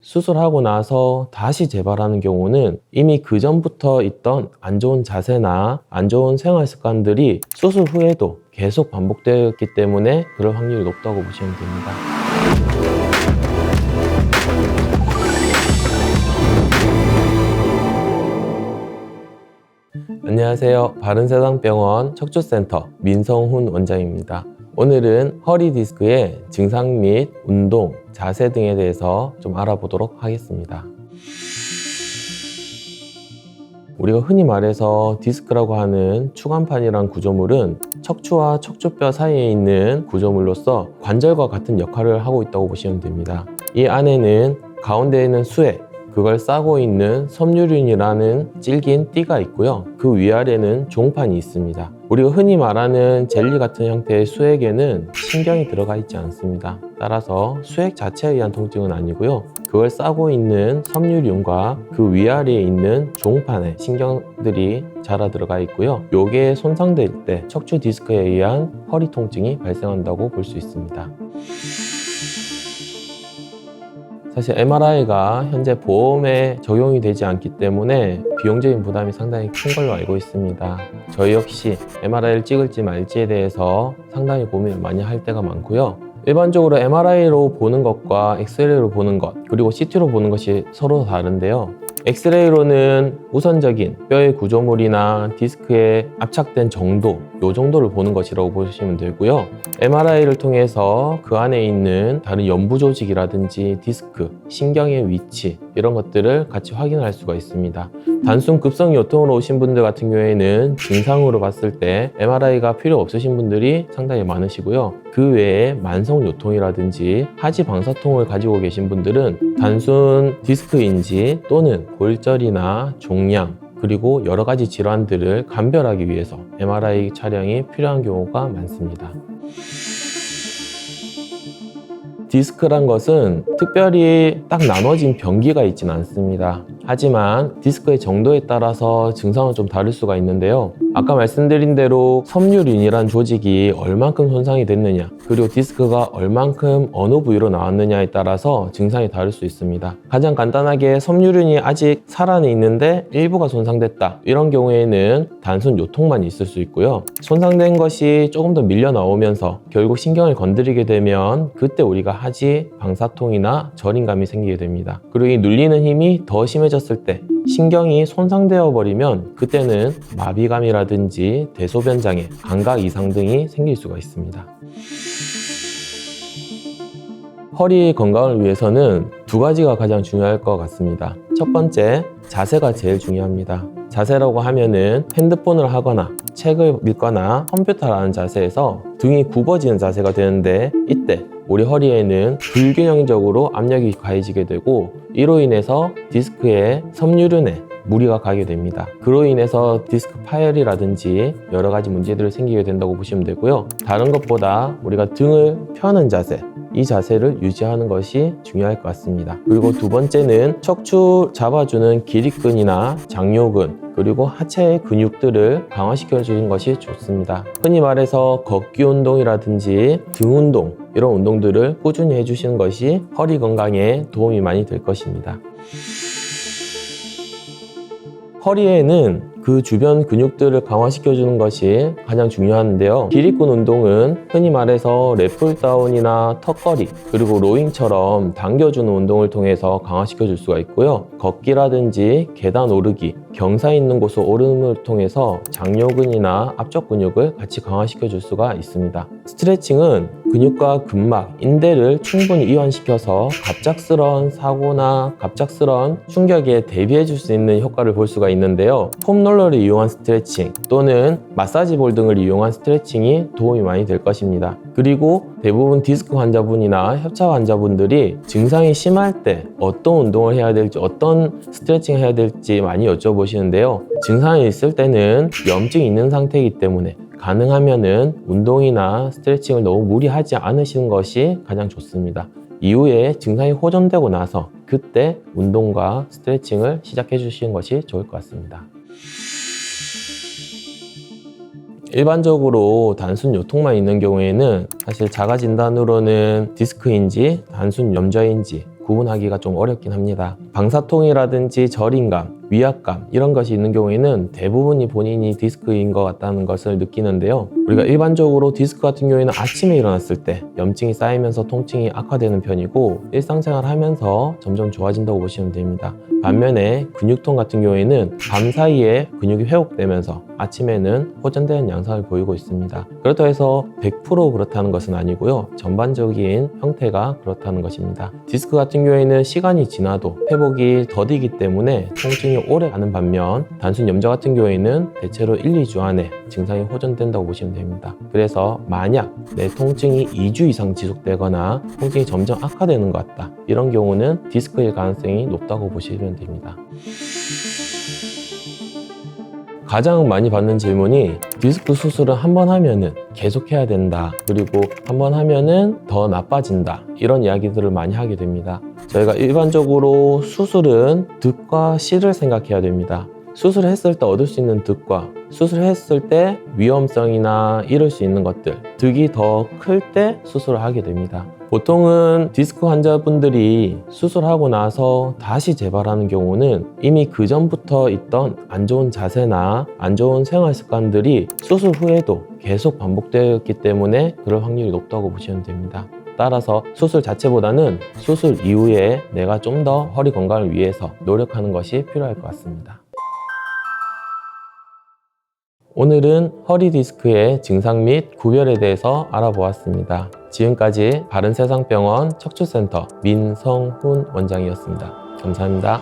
수술하고 나서 다시 재발하는 경우는 이미 그 전부터 있던 안 좋은 자세나 안 좋은 생활 습관들이 수술 후에도 계속 반복되었기 때문에 그럴 확률이 높다고 보시면 됩니다. 안녕하세요. 바른세상병원 척추센터 민성훈 원장입니다. 오늘은 허리 디스크의 증상 및 운동, 자세 등에 대해서 좀 알아보도록 하겠습니다. 우리가 흔히 말해서 디스크라고 하는 추간판이란 구조물은 척추와 척추뼈 사이에 있는 구조물로서 관절과 같은 역할을 하고 있다고 보시면 됩니다. 이 안에는 가운데에 있는 수액, 그걸 싸고 있는 섬유륜이라는 질긴 띠가 있고요. 그 위아래는 종판이 있습니다. 우리가 흔히 말하는 젤리 같은 형태의 수액에는 신경이 들어가 있지 않습니다. 따라서 수액 자체에 의한 통증은 아니고요. 그걸 싸고 있는 섬유륜과 그 위아래에 있는 종판에 신경들이 자라 들어가 있고요. 요게 손상될 때 척추 디스크에 의한 허리 통증이 발생한다고 볼 수 있습니다. 사실 MRI가 현재 보험에 적용이 되지 않기 때문에 비용적인 부담이 상당히 큰 걸로 알고 있습니다. 저희 역시 MRI를 찍을지 말지에 대해서 상당히 고민을 많이 할 때가 많고요. 일반적으로 MRI로 보는 것과 엑스레이로 보는 것, 그리고 CT로 보는 것이 서로 다른데요. 엑스레이로는 우선적인 뼈의 구조물이나 디스크에 압착된 정도, 요 정도를 보는 것이라고 보시면 되고요. MRI를 통해서 그 안에 있는 다른 연부 조직이라든지 디스크, 신경의 위치 이런 것들을 같이 확인할 수가 있습니다. 단순 급성 요통으로 오신 분들 같은 경우에는 증상으로 봤을 때 MRI가 필요 없으신 분들이 상당히 많으시고요. 그 외에 만성 요통이라든지 하지 방사통을 가지고 계신 분들은 단순 디스크인지 또는 골절이나 종양 그리고 여러 가지 질환들을 감별하기 위해서 MRI 촬영이 필요한 경우가 많습니다. 디스크란 것은 특별히 딱 나눠진 병기가 있지는 않습니다. 하지만 디스크의 정도에 따라서 증상은 좀 다를 수가 있는데요. 아까 말씀드린 대로 섬유륜이란 조직이 얼만큼 손상이 됐느냐, 그리고 디스크가 얼만큼 어느 부위로 나왔느냐에 따라서 증상이 다를 수 있습니다. 가장 간단하게 섬유륜이 아직 살아는 있는데 일부가 손상됐다, 이런 경우에는 단순 요통만 있을 수 있고요. 손상된 것이 조금 더 밀려 나오면서 결국 신경을 건드리게 되면 그때 우리가 하지 방사통이나 저림감이 생기게 됩니다. 그리고 이 눌리는 힘이 더 심해졌을 때 신경이 손상되어 버리면 그때는 마비감이라든지 대소변 장애, 감각 이상 등이 생길 수가 있습니다. 허리 건강을 위해서는 두 가지가 가장 중요할 것 같습니다. 첫 번째, 자세가 제일 중요합니다. 자세라고 하면은 핸드폰을 하거나 책을 읽거나 컴퓨터를 하는 자세에서 등이 굽어지는 자세가 되는데, 이때 우리 허리에는 불균형적으로 압력이 가해지게 되고 이로 인해서 디스크의 섬유륜에 무리가 가게 됩니다. 그로 인해서 디스크 파열이라든지 여러 가지 문제들이 생기게 된다고 보시면 되고요. 다른 것보다 우리가 등을 펴는 자세, 이 자세를 유지하는 것이 중요할 것 같습니다. 그리고 두 번째는 척추 잡아주는 기립근이나 장요근, 그리고 하체의 근육들을 강화시켜 주는 것이 좋습니다. 흔히 말해서 걷기 운동이라든지 등 운동, 이런 운동들을 꾸준히 해주시는 것이 허리 건강에 도움이 많이 될 것입니다. 허리에는 그 주변 근육들을 강화시켜주는 것이 가장 중요한데요. 기립근 운동은 흔히 말해서 랩풀다운이나 턱걸이, 그리고 로잉처럼 당겨주는 운동을 통해서 강화시켜줄 수가 있고요. 걷기라든지 계단 오르기, 경사 있는 곳을 오름을 통해서 장요근이나 앞쪽 근육을 같이 강화시켜줄 수가 있습니다. 스트레칭은 근육과 근막, 인대를 충분히 이완시켜서 갑작스러운 사고나 갑작스러운 충격에 대비해 줄 수 있는 효과를 볼 수가 있는데요. 폼롤러를 이용한 스트레칭 또는 마사지볼 등을 이용한 스트레칭이 도움이 많이 될 것입니다. 그리고 대부분 디스크 환자분이나 협착 환자분들이 증상이 심할 때 어떤 운동을 해야 될지, 어떤 스트레칭을 해야 될지 많이 여쭤보시는데요. 증상이 있을 때는 염증이 있는 상태이기 때문에 가능하면은 운동이나 스트레칭을 너무 무리하지 않으시는 것이 가장 좋습니다. 이후에 증상이 호전되고 나서 그때 운동과 스트레칭을 시작해 주시는 것이 좋을 것 같습니다. 일반적으로 단순 요통만 있는 경우에는 사실 자가 진단으로는 디스크인지 단순 염좌인지 구분하기가 좀 어렵긴 합니다. 방사통이라든지 저림감, 위압감 이런 것이 있는 경우에는 대부분이 본인이 디스크인 것 같다는 것을 느끼는데요. 우리가 일반적으로 디스크 같은 경우에는 아침에 일어났을 때 염증이 쌓이면서 통증이 악화되는 편이고 일상생활 하면서 점점 좋아진다고 보시면 됩니다. 반면에 근육통 같은 경우에는 밤 사이에 근육이 회복되면서 아침에는 호전되는 양상을 보이고 있습니다. 그렇다고 해서 100% 그렇다는 것은 아니고요. 전반적인 형태가 그렇다는 것입니다. 디스크 같은 경우에는 시간이 지나도 회복이 더디기 때문에 통증이 오래 가는 반면 단순 염좌 같은 경우에는 대체로 1, 2주 안에 증상이 호전된다고 보시면 됩니다. 그래서 만약 내 통증이 2주 이상 지속되거나 통증이 점점 악화되는 것 같다. 이런 경우는 디스크일 가능성이 높다고 보시면 됩니다. 가장 많이 받는 질문이 디스크 수술을 한 번 하면은 계속 해야 된다. 그리고 한 번 하면은 더 나빠진다. 이런 이야기들을 많이 하게 됩니다. 저희가 일반적으로 수술은 득과 실을 생각해야 됩니다. 수술했을 때 얻을 수 있는 득과 수술했을 때 위험성이나 잃을 수 있는 것들, 득이 더 클 때 수술을 하게 됩니다. 보통은 디스크 환자분들이 수술하고 나서 다시 재발하는 경우는 이미 그 전부터 있던 안 좋은 자세나 안 좋은 생활 습관들이 수술 후에도 계속 반복되었기 때문에 그럴 확률이 높다고 보시면 됩니다. 따라서 수술 자체보다는 수술 이후에 내가 좀 더 허리 건강을 위해서 노력하는 것이 필요할 것 같습니다. 오늘은 허리 디스크의 증상 및 구별에 대해서 알아보았습니다. 지금까지 바른세상병원 척추센터 민성훈 원장이었습니다. 감사합니다.